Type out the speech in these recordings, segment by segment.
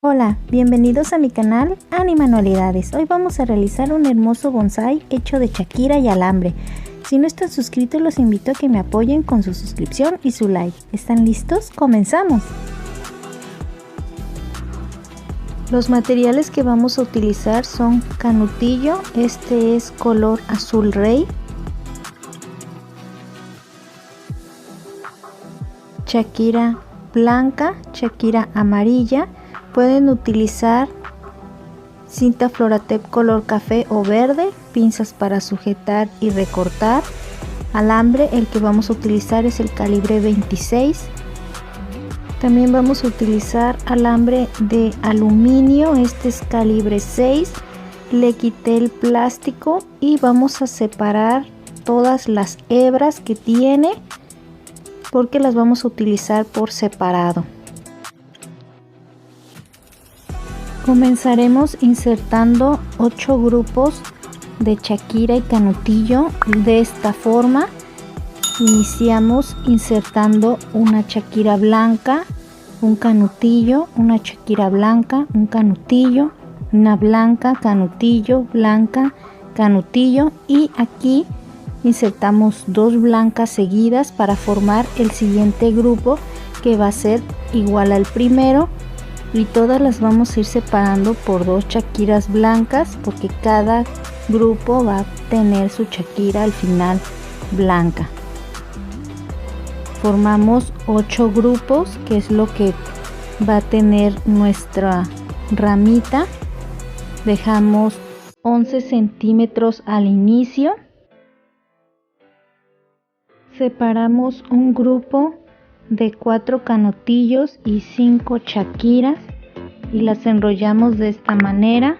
Hola, bienvenidos a mi canal Ani Manualidades. Hoy vamos a realizar un hermoso bonsái hecho de shakira y alambre. Si no están suscritos, los invito a que me apoyen con su suscripción y su like. ¿Están listos? ¡Comenzamos! Los materiales que vamos a utilizar son canutillo, este es color azul rey, shakira blanca, shakira amarilla. Pueden utilizar cinta Floratep color café o verde, pinzas para sujetar y recortar. Alambre, el que vamos a utilizar es el calibre 26. También vamos a utilizar alambre de aluminio, este es calibre 6. Le quité el plástico y vamos a separar todas las hebras que tiene porque las vamos a utilizar por separado. Comenzaremos insertando 8 grupos de shakira y canutillo de esta forma. Iniciamos insertando una shakira blanca, un canutillo, una shakira blanca, un canutillo, una blanca, canutillo, blanca, canutillo, y aquí insertamos 2 blancas seguidas para formar el siguiente grupo que va a ser igual al primero, y todas las vamos a ir separando por 2 shakiras blancas porque cada grupo va a tener su shakira al final blanca. Formamos 8 grupos, que es lo que va a tener nuestra ramita. Dejamos 11 centímetros al inicio. Separamos un grupo de 4 canutillos y 5 shakiras y las enrollamos de esta manera.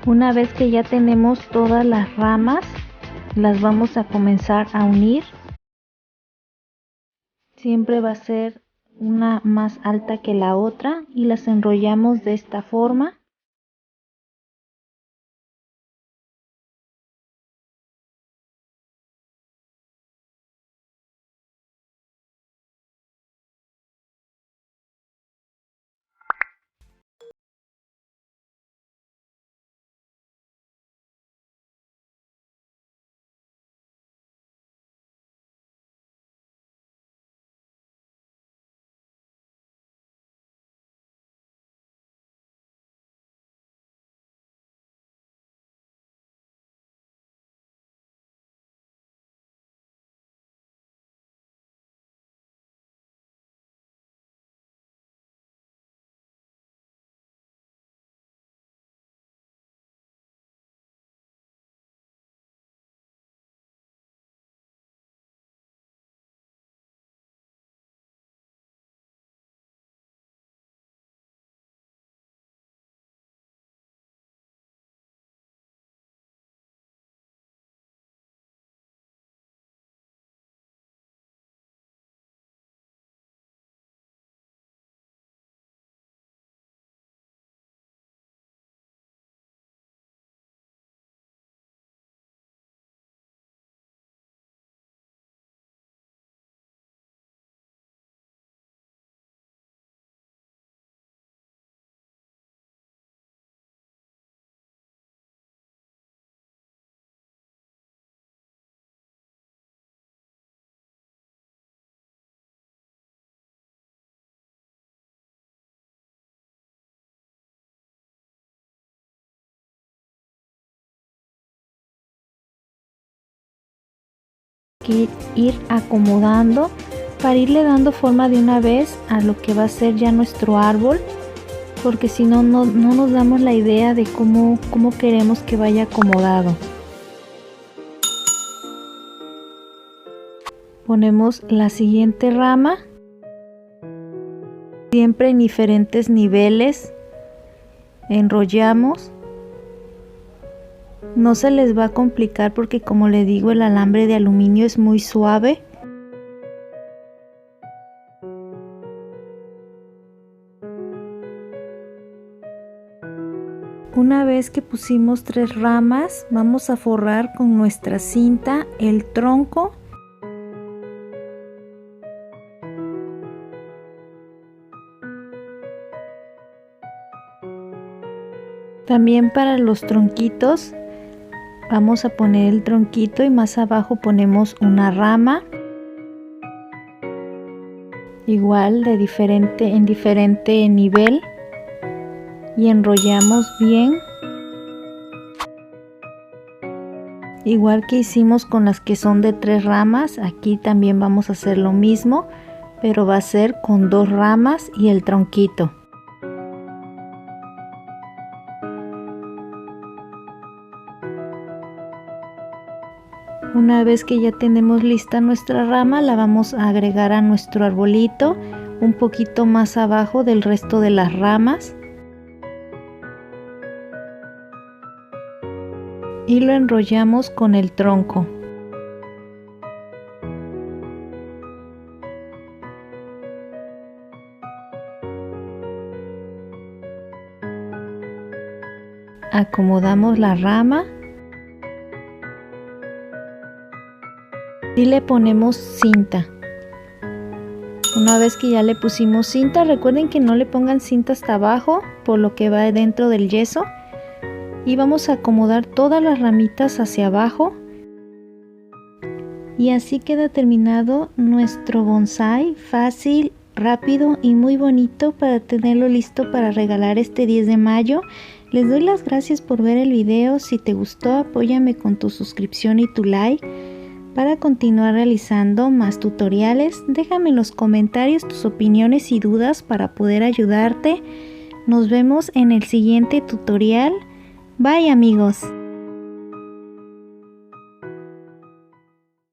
Una vez que ya tenemos todas las ramas, las vamos a comenzar a unir. Siempre va a ser una más alta que la otra y las enrollamos de esta forma. Que ir acomodando para irle dando forma de una vez a lo que va a ser ya nuestro árbol, porque si no, no nos damos la idea de cómo queremos que vaya acomodado. Ponemos la siguiente rama, siempre en diferentes niveles, enrollamos. No se les va a complicar porque, como le digo, el alambre de aluminio es muy suave. Una vez que pusimos 3 ramas, vamos a forrar con nuestra cinta el tronco. También para los tronquitos vamos a poner el tronquito y más abajo ponemos una rama, igual de en diferente nivel, y enrollamos bien, igual que hicimos con las que son de 3 ramas. Aquí también vamos a hacer lo mismo, pero va a ser con 2 ramas y el tronquito. Una vez que ya tenemos lista nuestra rama, la vamos a agregar a nuestro arbolito un poquito más abajo del resto de las ramas y lo enrollamos con el tronco. Acomodamos la rama y le ponemos cinta. Una vez que ya le pusimos cinta, recuerden que no le pongan cinta hasta abajo por lo que va dentro del yeso, y vamos a acomodar todas las ramitas hacia abajo, y así queda terminado nuestro bonsái. Fácil, rápido y muy bonito para tenerlo listo para regalar este 10 de mayo. Les doy las gracias por ver el video. Si te gustó, apóyame con tu suscripción y tu like para continuar realizando más tutoriales. Déjame en los comentarios tus opiniones y dudas para poder ayudarte. Nos vemos en el siguiente tutorial. Bye amigos.